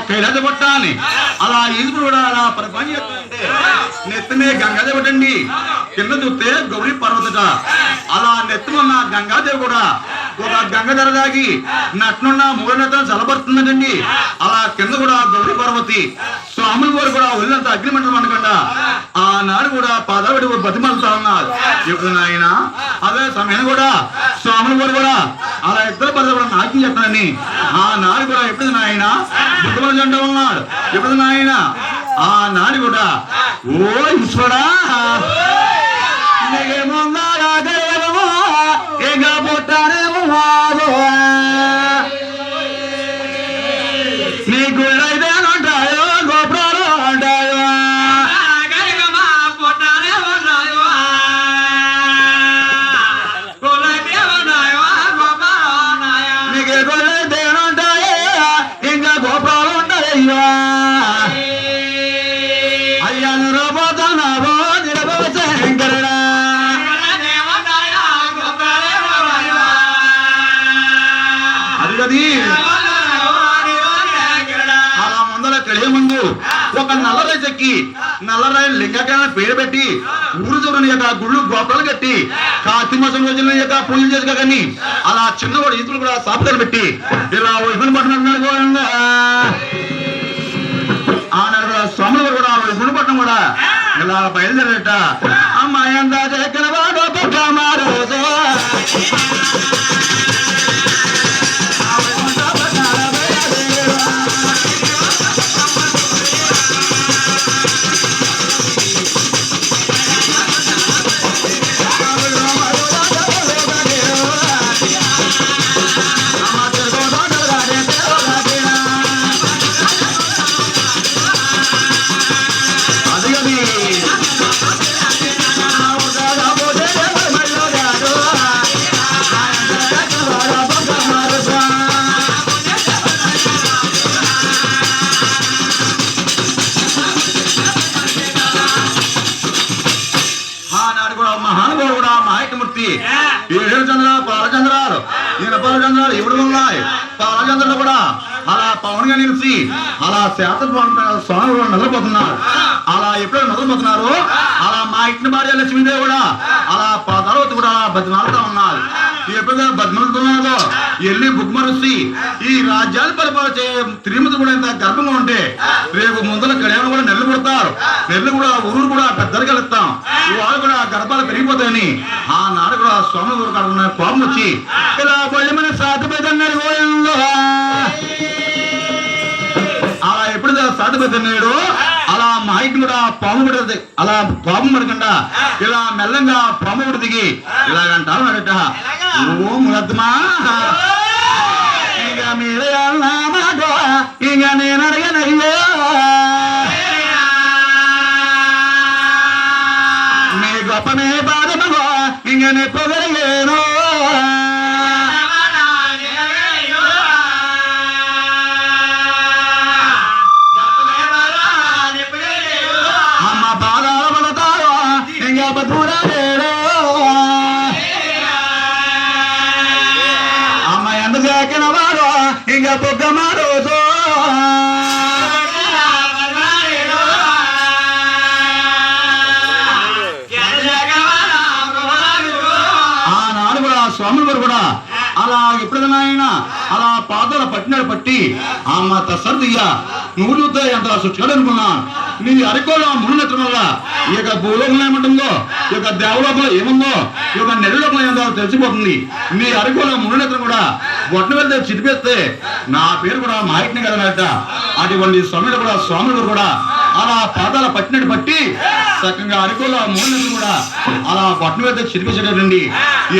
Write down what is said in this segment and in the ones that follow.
కైలాసపట్టాన్ని అలా ఈదుడు కూడా అలా పని చేస్తుంటే నెత్తమే గంగాదేవి ఒకటండి, కింద చూస్తే గౌరీ పర్వతట. అలా నెత్తమన్న గంగాదేవి కూడా ఒక గంగధర దాగి నట్నున్న మూడు నెత్తను చల్లబడుతుందండి. అలా కింద కూడా గౌరీ పర్వతి స్వాముల వారు కూడా ఒళ్ళంత అగ్నిమంటలు అనకుండా ఆనాడు కూడా పాదావిడి బతిమలుతా ఉన్నారు. ఇప్పుడు నాయన అదే సమయం కూడా స్వాముల వారు కూడా అలా ఇద్దరు పద కూడా నాట్యం చేస్తానని ఆనాడు కూడా ఎప్పుడు నాయన బుద్ధమల జంట ఉన్నాడు. ఎప్పుడు నాయన ఆనాడు కూడా ఓ ఈశ్వరా నీ గుళ్ళు అయితే ఉంటాయో గోపురాలు ఉంటాయో నీకు గుళ్ళు అయితే ఉంటాయో ఇంకా గోపురాలు ఉంటాయ్యా. అయ్యా నిరపోతున్నావో నిరపో శంకరుడా అది అలా ముందర కలిగే ముందు ఒక నల్లరాయి చెక్కి నల్లరాయి లింగకాయ పేరు పెట్టి ఊరు చూడని యొక్క గుళ్ళు గోపురాలు కట్టి కార్తీక మాసం రోజుల యొక్క పూజలు చేసుకో కానీ అలా చిన్నవాడు ఈతులు కూడా సాపుతాలు పెట్టి ఇలా ఇబ్బంది పడుతున్నాడు. ఆనాడు కూడా స్వాములు వారు కూడా ఇబ్బంది పట్టడం కూడా ఇలా బయలుదేరట. అమ్మాయంతా చెక్కిన వాడు రోజు పాలచంద్రాలు ఈయన పాలచంద్రాలు ఎవడు ఉన్నాయి. పాలచంద్రులు కూడా అలా పవన్ గా నిలిచి అలా శాత స్వామి నల్లపోతున్నారు. అలా ఎప్పుడైనా నల్లపోతున్నారు అలా మా ఇంటి భార్య లక్ష్మీదేవి కూడా అలా తర్వాత కూడా బతిమాలుతా ఉన్నారు. ఎప్పుడైనా బతిమాలుతున్నారో వెళ్ళి బుక్మరుసి ఈ రాజ్యాన్ని పరిపాలన తిరుమతి కూడా ఇంత గర్భంగా ఉంటే రేపు ముందర కళ్యాణం కూడా నెల్లు పుడతారు. నెల్లు కూడా ఊరు కూడా పెద్దలుగా వెళ్తాం. వాళ్ళు కూడా గర్భాలు పెరిగిపోతాయని ఆనాడు కూడా స్వామి ఊరు కాకుండా కోపం వచ్చి ఇలా మన సాధుపేదన్నాడు. అలా ఎప్పుడైతే సాధుపేదన్నాడు అలా మా ఇంటి కూడా పాము పడుతుంది. అలా పాము పడకుండా ఇలా మెల్లంగా పాము పడి దిగి ఇలాగంటారు అడట. ఓ ములద్మా ఇక మీరు ఇక నేను అడగనయ్యో గొప్పనే బాధమో ఇంకనే పొగలేను అమ్మ బాధాల పడతారో ఇంకా బతురాలేడు అమ్మ ఎంత చేకిన వాడు ఇంకా బొగ్గ మారోజు స్వాములు వారు కూడా అలా ఎప్పుడైనా ఆయన అలా పాదాల పట్టినాడు పట్టి అమ్మ తసర్దియ్యా నువ్వు చూస్తే ఎంత సుచ్చాడు అనుకున్నా నీ అరకోలో మునునెత్తడం వల్ల ఈ యొక్క భూలోకంలో ఏమంటుందో ఈ యొక్క దేవలోకంలో ఏముందో ఈ యొక్క నెలలోకంలో ఏదో తెలిసిపోతుంది నీ అరకోలో మునునెత్తడం కూడా బొట్టను వెళ్తే చిరిపేస్తే నా పేరు కూడా మాహిట్ని కదనట అటువంటి స్వామిలు కూడా స్వాములు కూడా అలా పాదాల పట్టినట్టు బట్టి చక్కగా అరకోలో మునునెత్తడం కూడా అలా బొట్టను వెళ్తే చిరిపేసాడండి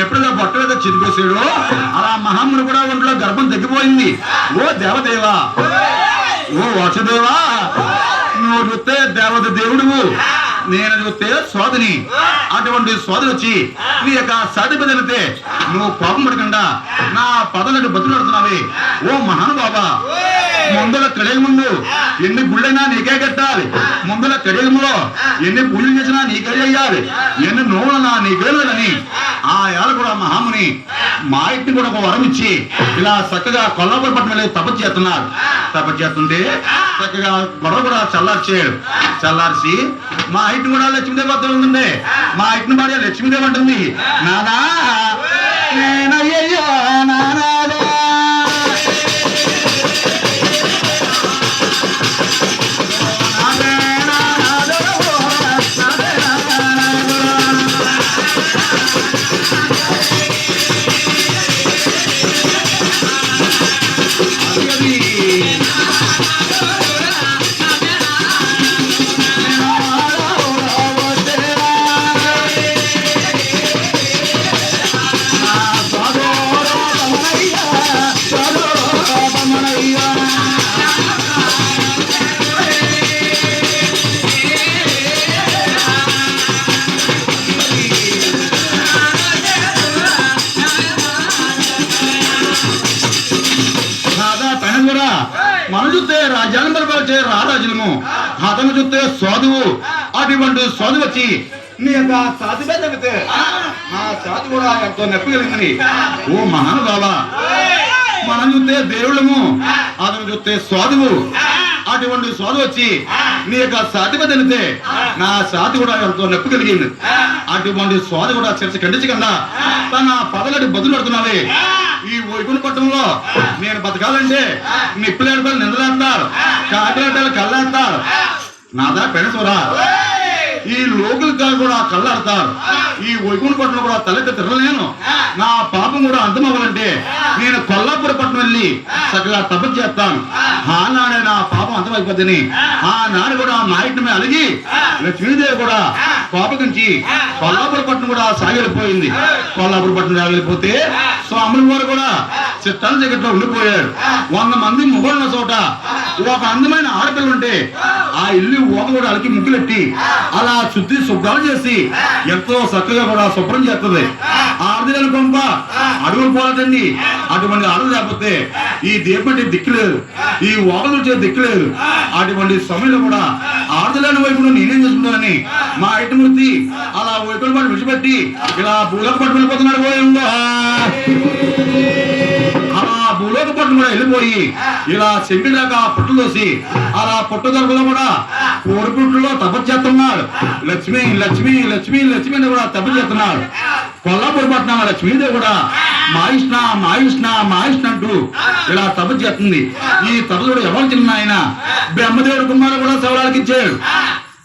ఎప్పుడైతే బొట్ట వెళ్తే చిరిపేసాడో అలా మహాముని కూడా ఒంట్లో గర్భం తగ్గిపోయింది ఓ దేవదేవా ఓ వసుదేవా నువ్వు చూస్తే దేవత దేవుడువు నేను చూస్తే సోదరి అటువంటి సోదరు వచ్చి నీ యొక్క సాధి బదిలితే నువ్వు కోపం పడకుండా నా పదలకు బతులాడుతున్నావే ఓ మహానుభావా ముందల కడియ ముందు ఎన్ని గుళ్ళైనా నీకే కట్టాలి ముందల కడియములో ఎన్ని పూజలు చేసినా నీకే చెయ్యాలి ఎన్ని నోవులన్నా నీకే లేదని ఆ ఏళ్ళ కూడా మహాముని మా ఇంటిని కూడా ఒక వరం ఇచ్చి ఇలా చక్కగా కొల్లాపూర్ పట్టణం వెళ్ళి తపస్సు చేస్తున్నారు తపస్సు చేస్తుంటే చక్కగా గొడవ కూడా చల్లార్చాడు చల్లార్చి మా ఇంటిని కూడా లక్ష్మీదేవి వద్ద ఉందండి మా ఇంటిని భార్య లక్ష్మీదేవి అంటుంది నానా నేనయ్యో నానాదే మనం చూస్తే రాజ్యాన్ని పరిపాలించే రారాజులము అతను చూస్తే సాధువు అటువంటి సాధువు వచ్చి నీ యొక్క సాధి మీద తగ్గితే నా సాధు కూడా ఎంతో నొప్పి కలిగిందని ఓ మహానుభావా మనం చూస్తే దేవుళ్ళము అతను చూస్తే సాధువు అటువంటి సాధువు వచ్చి నీ యొక్క సాధి మీద తగ్గితే నా సాధి కూడా ఎంతో నొప్పి కలిగింది అటువంటి సాధు కూడా చర్చ ఖండించకుండా తన పదలటి బదులు పడుతున్నావే ఈ వైకుంఠ పట్టణంలో నేను బతకాలంటే నిప్పులేడు నిందలేస్తారు కాకిలాంటి కళ్ళేస్తారు నాదా పెనసోరా ఈ లోకులతో కూడా కళ్ళాడతారు ఈ వైకుంఠ పట్టణం కూడా తలెత్తి తిరగలేను నా పాపం కూడా అంతమవ్వాలంటే నేను కొల్లాపూర్ పట్టణం వెళ్ళి చక్కగా తపస్సు చేస్తాను ఆనాడే నా పాపం అంతమైపోద్దని ఆనాడు కూడా మా ఇంటి అలిగి లక్ష్మీదేవి కూడా కోపగించి కొల్లాపూర్ పట్టణం కూడా సాగిపోయింది కొల్లాపూర్ పట్టణం సాగిపోతే స్వాముల వారు కూడా చిట్టాల జగట్లో ఉండిపోయాడు 100 మంది మొగోళ్ళ చోట ఒక అందమైన ఆడపిల్ల ఉంటే ఆ ఇల్లు ఓక కూడా అలికి ముక్కులెట్టి అలా శుద్ధి శుభ్రాలు చేసి ఎంతో చక్కగా కూడా శుభ్రం చేస్తుంది ఆడదిని కొంప అడుగులు పోలేదండి అటువంటి ఆడలు లేకపోతే ఈ దీపంటి దిక్కు లేదు ఈ ఓకలు వచ్చే దిక్కు లేదు అటువంటి సమయంలో కూడా ఆడలేని వైపు నేనేం చేసుకుంటానని మా ఇటుమూర్తి అలా వైపుల పాటు విడిచిపెట్టి ఇలా భూలోక పట్టు వెళ్ళిపోతున్నాడు పోయిందో అలా భూలోక పట్టు కూడా వెళ్ళిపోయి ఇలా చెంగి దాకా పుట్టు తోసి అలా పుట్టు దొరకలో కూడా కోడి పుట్టులో తపస్సు చేస్తున్నాడు లక్ష్మి లక్ష్మి లక్ష్మి లక్ష్మి అని కూడా తపస్సు చేస్తున్నాడు కొల్లాపూర్ పట్టణం లక్ష్మీదేవి కూడా మాయిష్ణ మాయిష్ణ మాయిష్ణ అంటూ ఇలా తపస్సు చేస్తుంది ఈ తపస్సుడు ఎవరు చిన్న ఆయన బ్రహ్మదేవుడు కుమారుడు కూడా సవరాలకి ఇచ్చాడు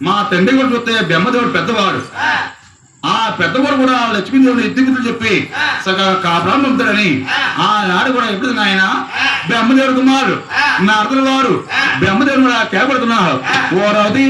మా తండ్రి కూడా చూస్తే బ్రహ్మదేవుడు పెద్దవాడు ఆ పెద్దవాడు కూడా లక్ష్మీదేవుడు ఎత్తిమితులు చెప్పి సగ కాపురాలు పంపుతాడని ఆనాడు కూడా ఎప్పుడు ఆయన బ్రహ్మదేవుడు కుమారుడు నా అర్థుల వారు బ్రహ్మదేవుడు కూడా కేపడుతున్నారు ఓ రౌదీ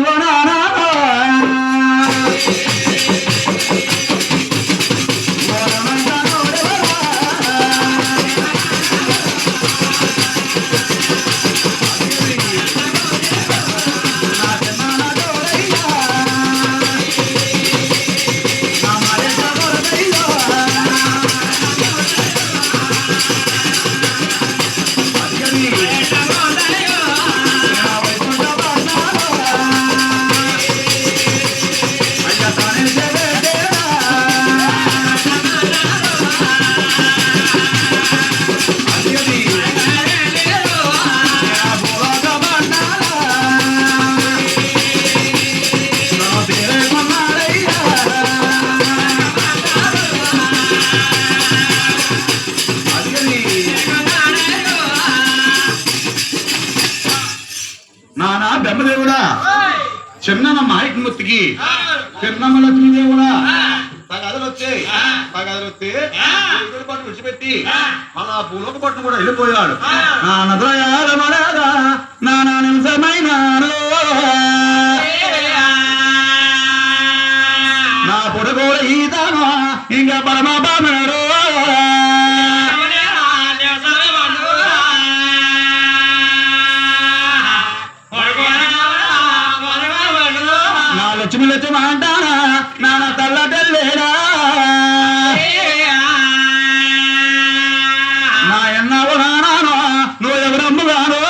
చిన్నమ్మ లక్ష్మీదేవి కూడా తగదలు వచ్చాయి పట్టు విడిచిపెట్టి అలా భూలోక పట్టు కూడా వెళ్ళిపోయాడు. నానా నిమిషమైన నా పొడగోడ ఈతాను ఇంకా పరమా బామడు నా లక్ష్మి లక్ష్మి అంటానా నాన్న తల్లటల్లేరా నా ఎన్నావు నానాను నువ్వు ఎవరమ్ముగాను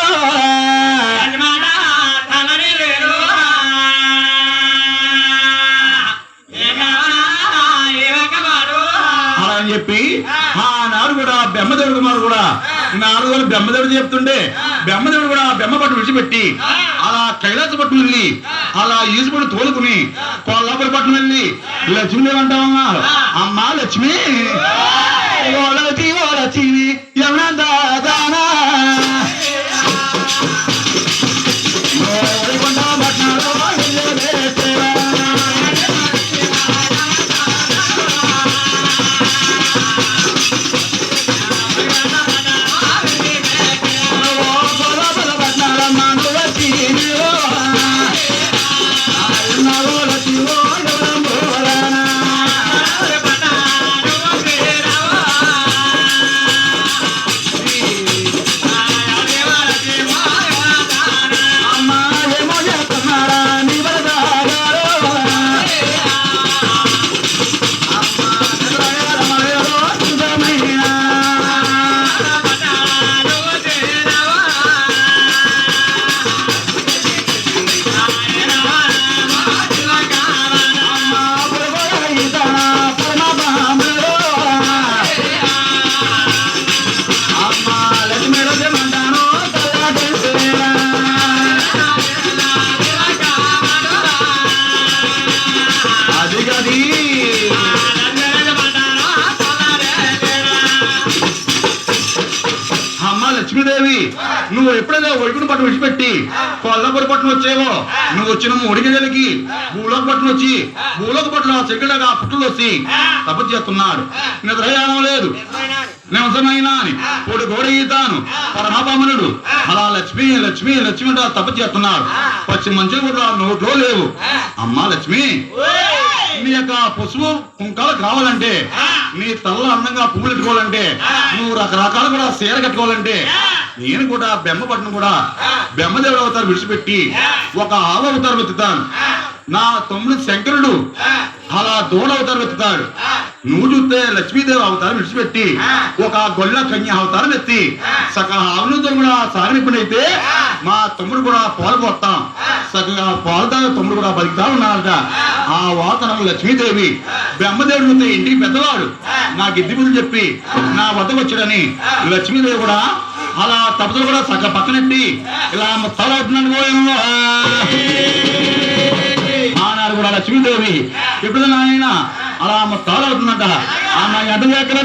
అలా అని చెప్పి ఆనాడు కూడా బ్రహ్మదేవుడు కుమారు కూడా నాలుగు బ్రహ్మదేవుడు చెప్తుండే బ్రహ్మదేవుడు కూడా బ్రహ్మ పట్టు విడిచిపెట్టి అలా కైలాస పట్టు వెళ్ళి అలా ఈసుపడి తోలుకుని కొల్లాపురి పట్టు వెళ్ళి లక్ష్మీదేవి అంటామన్నారు. అమ్మా లక్ష్మి లక్ష్మి ఎవరందా లక్ష్మీదేవి నువ్వు ఎప్పుడైనా ఒడిగుడి పట్టు విడిచిపెట్టి కొల్లపురి పట్టును వచ్చేవో నువ్వు వచ్చిన ఒడిగలికి భూలోక పట్టును వచ్చి భూలోక పట్టులో చెక్కడగా పుట్టులు వచ్చి తపస్సు చేస్తున్నాడు. నిద్రయానం లేదు నివసమైనా అని పొడి గోడ ఈతాను పరమపామనుడు అలా లక్ష్మి లక్ష్మి లక్ష్మి అంటే తపస్సు చేస్తున్నాడు. పచ్చి మంచులు కూడా నోట్లో లేవు. అమ్మా లక్ష్మి నీ యొక్క పసుపు కుంకాలు కావాలంటే నీ తలలో అందంగా పువ్వులు పెట్టుకోవాలంటే నువ్వు రకరకాలు కూడా చీర కట్టుకోవాలంటే నేను కూడా బెమ్మపట్నం కూడా బెమ్మదేవుడు అవతారం విడిచిపెట్టి ఒక ఆవ అవతారం ఎత్తుతాను. నా తమ్ముడు శంకరుడు అలా దోడ అవతారం ఎత్తుతాడు. నువ్వు చూస్తే లక్ష్మీదేవి అవతారం విడిచిపెట్టి ఒక గొల్ల కన్య అవతారం ఎత్తి సగం ఆవులతో కూడా సాగనిప్పుడైతే మా తమ్ముడు కూడా పాలు పోతాం సగంగా పాలుతా తమ్ముడు కూడా బతికితా ఉన్నారట. ఆ వాతనం లక్ష్మీదేవి బ్రహ్మదేవుడు ఇంటికి పెద్దవాడు నాకు ఇద్ది బుద్ధులు చెప్పి నా వద్దకు వచ్చాడని లక్ష్మీదేవి కూడా అలా తపతులు కూడా సగ పక్కనెట్టి ఇలా మొత్తాలు అవుతున్నాను. ఆనాడు కూడా లక్ష్మీదేవి ఎప్పుడు నాయన అలా మొత్తాలు అవుతుందంట. ఆ నా ఎడ